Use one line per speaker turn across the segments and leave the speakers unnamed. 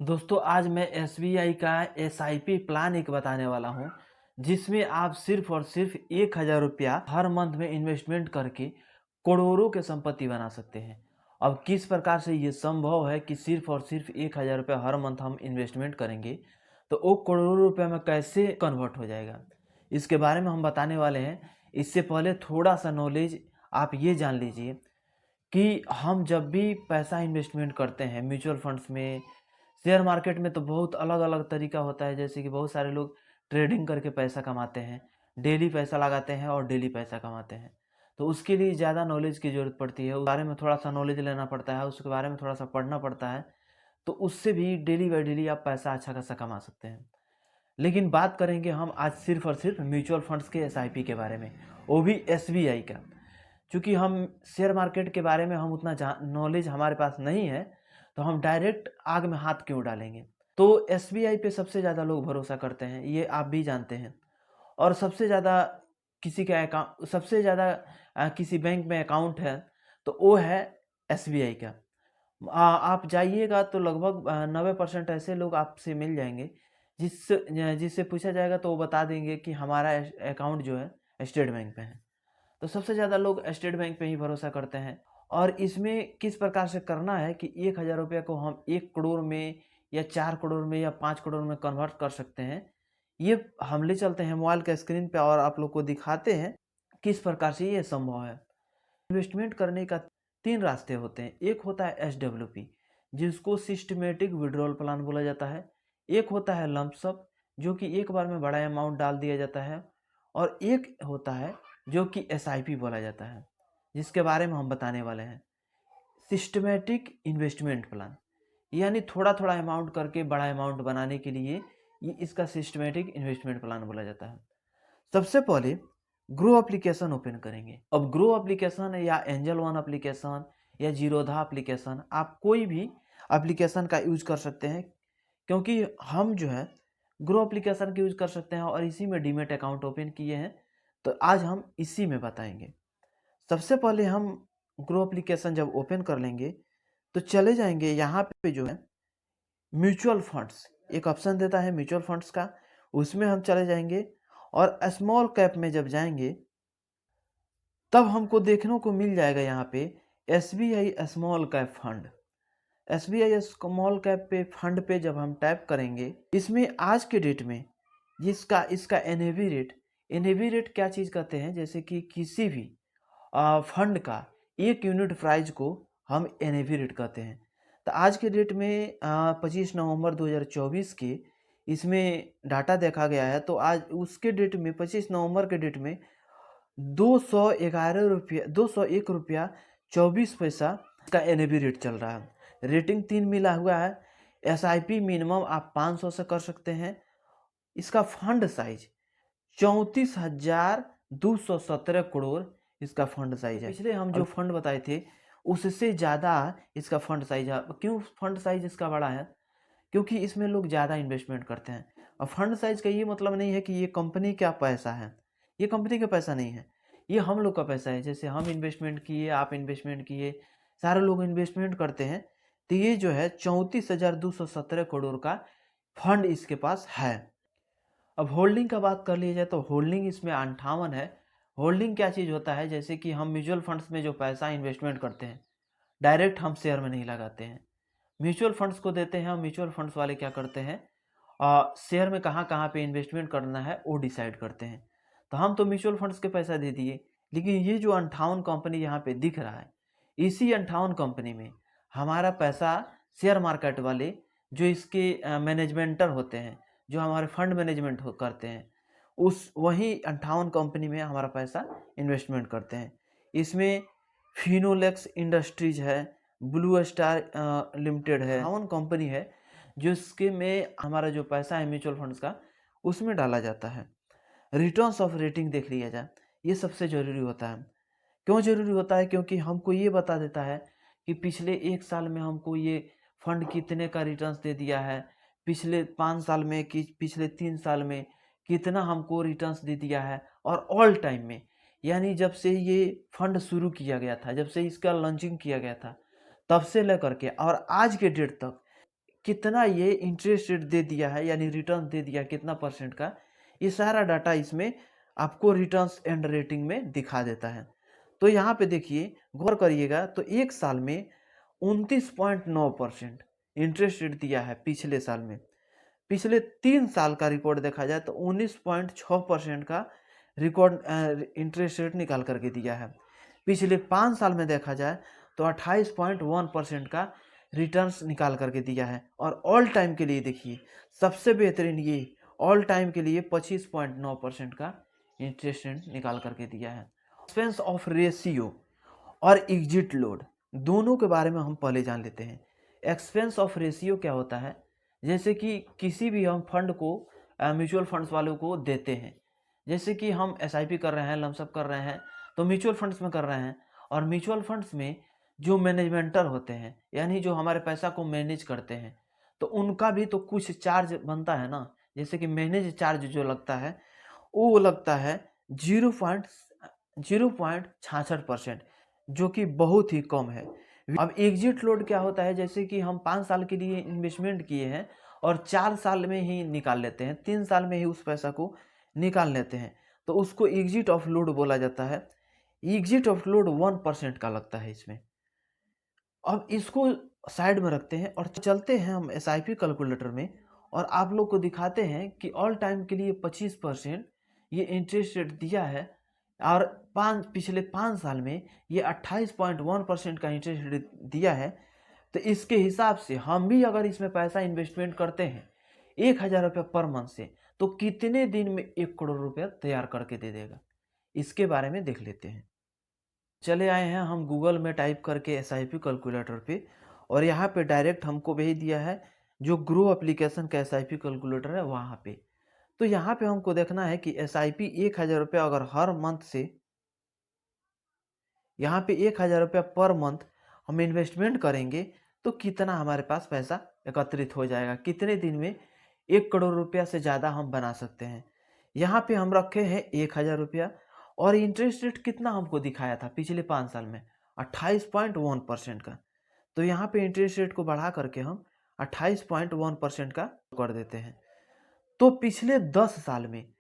दोस्तों आज मैं एसबीआई का एसआईपी प्लान एक बताने वाला हूं जिसमें आप सिर्फ और सिर्फ 1,000 रुपया हर मंथ में इन्वेस्टमेंट करके करोड़ों के संपत्ति बना सकते हैं। अब किस प्रकार से ये संभव है कि सिर्फ और सिर्फ 1,000 रुपया हर मंथ हम इन्वेस्टमेंट करेंगे तो वो करोड़ों रुपये में कैसे कन्वर्ट हो जाएगा, इसके बारे में हम बताने वाले हैं। इससे पहले थोड़ा सा नॉलेज आप ये जान लीजिए कि हम जब भी पैसा इन्वेस्टमेंट करते हैं म्यूचुअल फंड्स में, शेयर मार्केट में, तो बहुत अलग अलग तरीका होता है। जैसे कि बहुत सारे लोग ट्रेडिंग करके पैसा कमाते हैं, डेली पैसा लगाते हैं और डेली पैसा कमाते हैं। तो उसके लिए ज़्यादा नॉलेज की ज़रूरत पड़ती है, उस बारे में थोड़ा सा नॉलेज लेना पड़ता है, उसके बारे में थोड़ा सा पढ़ना पड़ता है। तो उससे भी डेली बाई डेली आप पैसा अच्छा खासा कमा सकते हैं। लेकिन बात करेंगे हम आज सिर्फ और सिर्फ म्यूचुअल फंड्स के एसआईपी के बारे में, वो भी एसबीआई का। चूँकि हम शेयर मार्केट के बारे में हम उतना नॉलेज हमारे पास नहीं है, तो हम डायरेक्ट आग में हाथ क्यों डालेंगे। तो एसबीआई पे सबसे ज़्यादा लोग भरोसा करते हैं, ये आप भी जानते हैं। और सबसे ज़्यादा किसी का अकाउंट, सबसे ज़्यादा किसी बैंक में अकाउंट है तो वो है एसबीआई का। आप जाइएगा तो लगभग 90% ऐसे लोग आपसे मिल जाएंगे जिससे जिससे पूछा जाएगा तो वो बता देंगे कि हमारा अकाउंट जो है स्टेट बैंक पे है। तो सबसे ज़्यादा लोग स्टेट बैंक पे ही भरोसा करते हैं। और इसमें किस प्रकार से करना है कि 1,000 रुपये को हम 1 करोड़ में या 4 करोड़ में या 5 करोड़ में कन्वर्ट कर सकते हैं, ये हम ले चलते हैं मोबाइल के स्क्रीन पे और आप लोग को दिखाते हैं किस प्रकार से ये संभव है। इन्वेस्टमेंट करने का 3 रास्ते होते हैं। एक होता है एसडब्ल्यूपी, जिसको सिस्टमेटिक विड्रॉल प्लान बोला जाता है। एक होता है लंप सम, जो कि एक बार में बड़ा अमाउंट डाल दिया जाता है। और एक होता है जो कि एसआईपी बोला जाता है, जिसके बारे में हम बताने वाले हैं। सिस्टमेटिक इन्वेस्टमेंट प्लान यानी थोड़ा थोड़ा अमाउंट करके बड़ा अमाउंट बनाने के लिए ये इसका सिस्टमेटिक इन्वेस्टमेंट प्लान बोला जाता है। सबसे पहले ग्रो एप्लीकेशन ओपन करेंगे। अब ग्रो एप्लीकेशन या एंजल वन एप्लीकेशन या जीरोधा एप्लीकेशन, आप कोई भी एप्लीकेशन का यूज कर सकते हैं, क्योंकि हम जो है ग्रो एप्लीकेशन का यूज कर सकते हैं और इसी में डीमेट अकाउंट ओपन किए हैं। तो आज हम इसी में बताएंगे। सबसे पहले हम ग्रो एप्लीकेशन जब ओपन कर लेंगे तो चले जाएंगे यहाँ पे जो है म्यूचुअल फंड्स, एक ऑप्शन देता है म्यूचुअल फंड्स का, उसमें हम चले जाएंगे। और स्मॉल कैप में जब जाएंगे तब हमको देखने को मिल जाएगा यहाँ पे SBI small cap fund. SBI small cap पे फंड पे जब हम टैप करेंगे, इसमें आज के डेट में जिसका इसका एनएवी रेट क्या चीज़ कहते हैं, जैसे कि किसी भी फंड का 1 यूनिट प्राइस को हम एनएवी रेट कहते हैं। तो आज के डेट में 25 नवंबर 2024 के इसमें डाटा देखा गया है। तो आज उसके डेट में 25 नवंबर के डेट में 201 रुपया 24 पैसा का एनएवी रेट चल रहा है। रेटिंग 3 मिला हुआ है। एसआईपी मिनिमम आप 500 से कर सकते हैं। इसका फंड साइज 34,217 करोड़ इसका फंड साइज है। पिछले हम जो फंड बताए थे उससे ज़्यादा इसका फंड साइज है। क्यों फंड साइज इसका बड़ा है? क्योंकि इसमें लोग ज़्यादा इन्वेस्टमेंट करते हैं। और फंड साइज का ये मतलब नहीं है कि ये कंपनी का पैसा है, ये कंपनी का पैसा नहीं है, ये हम लोग का पैसा है। जैसे हम इन्वेस्टमेंट किए, आप इन्वेस्टमेंट किए, सारे लोग इन्वेस्टमेंट करते हैं। तो ये जो है 34,217 करोड़ का फंड इसके पास है। अब होल्डिंग का बात कर लिया जाए तो होल्डिंग इसमें 58 है। होल्डिंग क्या चीज़ होता है, जैसे कि हम म्यूचुअल फंड्स में जो पैसा इन्वेस्टमेंट करते हैं डायरेक्ट हम शेयर में नहीं लगाते हैं, म्यूचुअल फंड्स को देते हैं। और म्यूचुअल फंड्स वाले क्या करते हैं, शेयर में कहाँ कहाँ पे इन्वेस्टमेंट करना है वो डिसाइड करते हैं। तो हम तो म्यूचुअल फंड्स के पैसा दे दिए, लेकिन ये जो 58 कंपनी यहाँ पे दिख रहा है, इसी 58 कंपनी में हमारा पैसा शेयर मार्केट वाले जो इसके मैनेजमेंटर होते हैं, जो हमारे फंड मैनेजमेंट करते हैं, उस वही 58 कंपनी में हमारा पैसा इन्वेस्टमेंट करते हैं। इसमें फिनोलेक्स इंडस्ट्रीज है, ब्लू स्टार लिमिटेड है, 58 कंपनी है जिसके में हमारा जो पैसा है म्यूचुअल फंड्स का उसमें डाला जाता है। रिटर्न्स ऑफ रेटिंग देख लिया जाए, ये सबसे ज़रूरी होता है। क्यों ज़रूरी होता है? क्योंकि हमको ये बता देता है कि पिछले 1 साल में हमको ये फंड कितने का रिटर्न्स दे दिया है, पिछले 5 साल में कि पिछले 3 साल में कितना हमको रिटर्न्स दे दिया है, और ऑल टाइम में, यानी जब से ये फंड शुरू किया गया था, जब से इसका लॉन्चिंग किया गया था, तब से लेकर के और आज के डेट तक कितना ये इंटरेस्ट रेट दे दिया है, यानी रिटर्न दे दिया कितना परसेंट का, ये सारा डाटा इसमें आपको रिटर्न्स एंड रेटिंग में दिखा देता है। तो यहाँ पे देखिए, गौर करिएगा, तो एक साल में 29.9% इंटरेस्ट रेट दिया है पिछले साल में। पिछले 3 साल का रिकॉर्ड देखा जाए तो 19.6% का रिकॉर्ड इंटरेस्ट रेट निकाल करके दिया है। पिछले 5 साल में देखा जाए तो 28.1% का रिटर्न्स निकाल करके दिया है। और ऑल टाइम के लिए देखिए, सबसे बेहतरीन ये ऑल टाइम के लिए 25.9% का इंटरेस्ट रेट निकाल करके दिया है। एक्सपेंस ऑफ रेशियो और एग्जिट लोड दोनों के बारे में हम पहले जान लेते हैं। एक्सपेंस ऑफ रेशियो क्या होता है? जैसे कि किसी भी हम फंड को म्यूचुअल फंड्स वालों को देते हैं, जैसे कि हम एसआईपी कर रहे हैं, लमसम कर रहे हैं, तो म्यूचुअल फंड्स में कर रहे हैं, और म्यूचुअल फंड्स में जो मैनेजमेंटर होते हैं, यानी जो हमारे पैसा को मैनेज करते हैं, तो उनका भी तो कुछ चार्ज बनता है ना। जैसे कि मैनेज चार्ज जो लगता है वो लगता है 0.66%, जो कि बहुत ही कम है। अब एग्जिट लोड क्या होता है? जैसे कि हम 5 साल के लिए इन्वेस्टमेंट किए हैं और 4 साल में ही निकाल लेते हैं, 3 साल में ही उस पैसा को निकाल लेते हैं, तो उसको एग्जिट ऑफ लोड बोला जाता है। एग्जिट ऑफ लोड 1% का लगता है इसमें। अब इसको साइड में रखते हैं और चलते हैं हम एसआईपी कैलकुलेटर में, और आप लोग को दिखाते हैं कि ऑल टाइम के लिए 25% ये इंटरेस्ट रेट दिया है, और पिछले 5 साल में ये 28.1% का इंटरेस्ट रेट दिया है। तो इसके हिसाब से हम भी अगर इसमें पैसा इन्वेस्टमेंट करते हैं 1,000 रुपये पर मंथ से, तो कितने दिन में 1 करोड़ रुपया तैयार करके दे देगा, इसके बारे में देख लेते हैं। चले आए हैं हम गूगल में टाइप करके एसआईपी कैलकुलेटर पे, और यहाँ पे डायरेक्ट हमको भेज दिया है जो ग्रो एप्लीकेशन का एसआईपी कैलकुलेटर है वहाँ पे। तो यहाँ पे हमको देखना है कि एसआईपी 1,000 रुपया अगर हर मंथ से, यहाँ पे 1,000 रुपया पर मंथ हम इन्वेस्टमेंट करेंगे तो कितना हमारे पास पैसा एकत्रित हो जाएगा, कितने दिन में 1 करोड़ रुपया से ज़्यादा हम बना सकते हैं। यहाँ पे हम रखे हैं 1,000 रुपया, और इंटरेस्ट रेट कितना हमको दिखाया था पिछले 5 साल में, 28.1% का। तो यहाँ पे इंटरेस्ट रेट को बढ़ा करके हम 28.1% का कर देते हैं। तो पिछले 10 साल में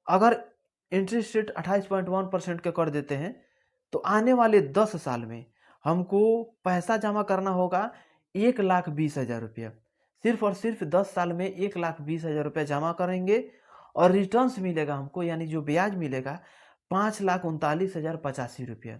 अगर इंटरेस्ट रेट 28.1% का कर देते हैं, तो आने वाले 10 साल में हमको पैसा जमा करना होगा 1,20,000 रुपया। सिर्फ और सिर्फ 10 साल में 1,20,000 रुपया जमा करेंगे, और रिटर्न्स मिलेगा हमको, यानी जो ब्याज मिलेगा 5,39,085 रुपया।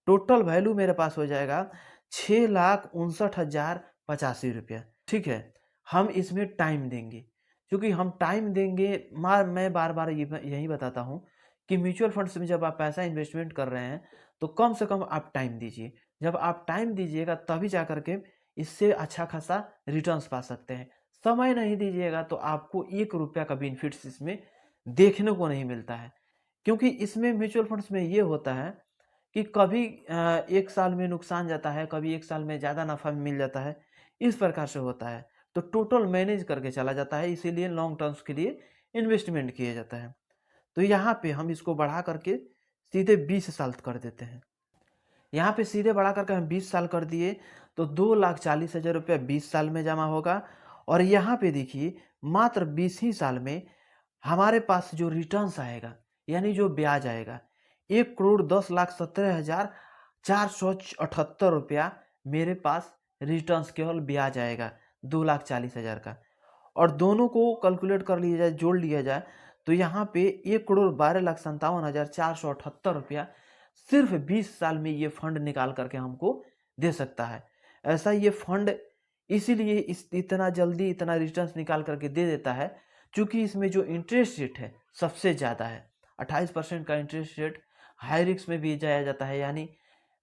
टोटल वैल्यू मेरे पास हो जाएगा 6,59,085 रुपया। ठीक है, हम इसमें टाइम देंगे, क्योंकि हम टाइम देंगे। मैं बार बार यही बताता हूँ कि म्यूचुअल फंड्स में जब आप पैसा इन्वेस्टमेंट कर रहे हैं तो कम से कम आप टाइम दीजिए। जब आप टाइम दीजिएगा तभी जा करके इससे अच्छा खासा रिटर्न्स पा सकते हैं। समय नहीं दीजिएगा तो आपको 1 रुपया का बेनिफिट्स इसमें देखने को नहीं मिलता है, क्योंकि इसमें म्यूचुअल फंड्स में ये होता है कि कभी एक साल में नुकसान जाता है, कभी एक साल में ज़्यादा नफ़ा मिल जाता है, इस प्रकार से होता है। तो टोटल मैनेज करके चला जाता है, इसीलिए लॉन्ग टर्म्स के लिए इन्वेस्टमेंट किया जाता है। तो यहाँ पे हम इसको बढ़ा करके सीधे 20 साल कर देते हैं। यहाँ पे सीधे बढ़ा करके हम 20 साल कर दिए, तो 2,40,000 रुपया 20 साल में जमा होगा। और यहाँ पे देखिए, मात्र 20 ही साल में हमारे पास जो रिटर्न्स आएगा, यानी जो ब्याज आएगा, 1,10,17,478 रुपया मेरे पास रिटर्न्स केवल ब्याज आएगा 2,40,000 का। और दोनों को कैलकुलेट कर लिया जाए, जोड़ लिया जाए, तो यहाँ पे 1,12,57,478 रुपया सिर्फ 20 साल में ये फंड निकाल करके हमको दे सकता है। ऐसा ये फंड इसीलिए इतना जल्दी इतना रिटर्न्स निकाल करके दे देता है, क्योंकि इसमें जो इंटरेस्ट रेट है सबसे ज़्यादा है। 28% का इंटरेस्ट रेट हाई रिस्क में भी जाया जाता है, यानी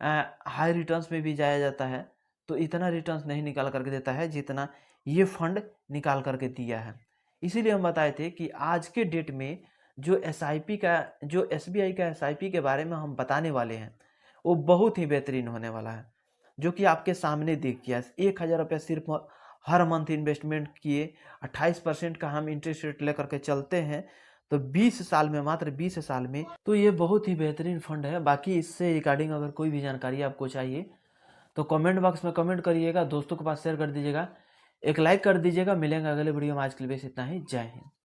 हाई रिटर्न्स में भी जाया जाता है। तो इतना रिटर्न्स नहीं निकाल करके देता है जितना ये फंड निकाल करके दिया है। इसीलिए हम बताए थे कि आज के डेट में जो एसआईपी का, जो एसबीआई का एसआईपी के बारे में हम बताने वाले हैं, वो बहुत ही बेहतरीन होने वाला है, जो कि आपके सामने देख किया। 1,000 रुपया सिर्फ हर मंथ इन्वेस्टमेंट किए, 28% का हम इंटरेस्ट रेट लेकर के चलते हैं, तो 20 साल में, मात्र 20 साल में, तो ये बहुत ही बेहतरीन फंड है। बाकी इससे रिगार्डिंग अगर कोई भी जानकारी आपको चाहिए तो कमेंट बॉक्स में कमेंट करिएगा, दोस्तों के पास शेयर कर दीजिएगा। एक लाइक कर दीजिएगा। मिलेंगे अगले वीडियो में। आज के लिए बस इतना ही। जय हिंद।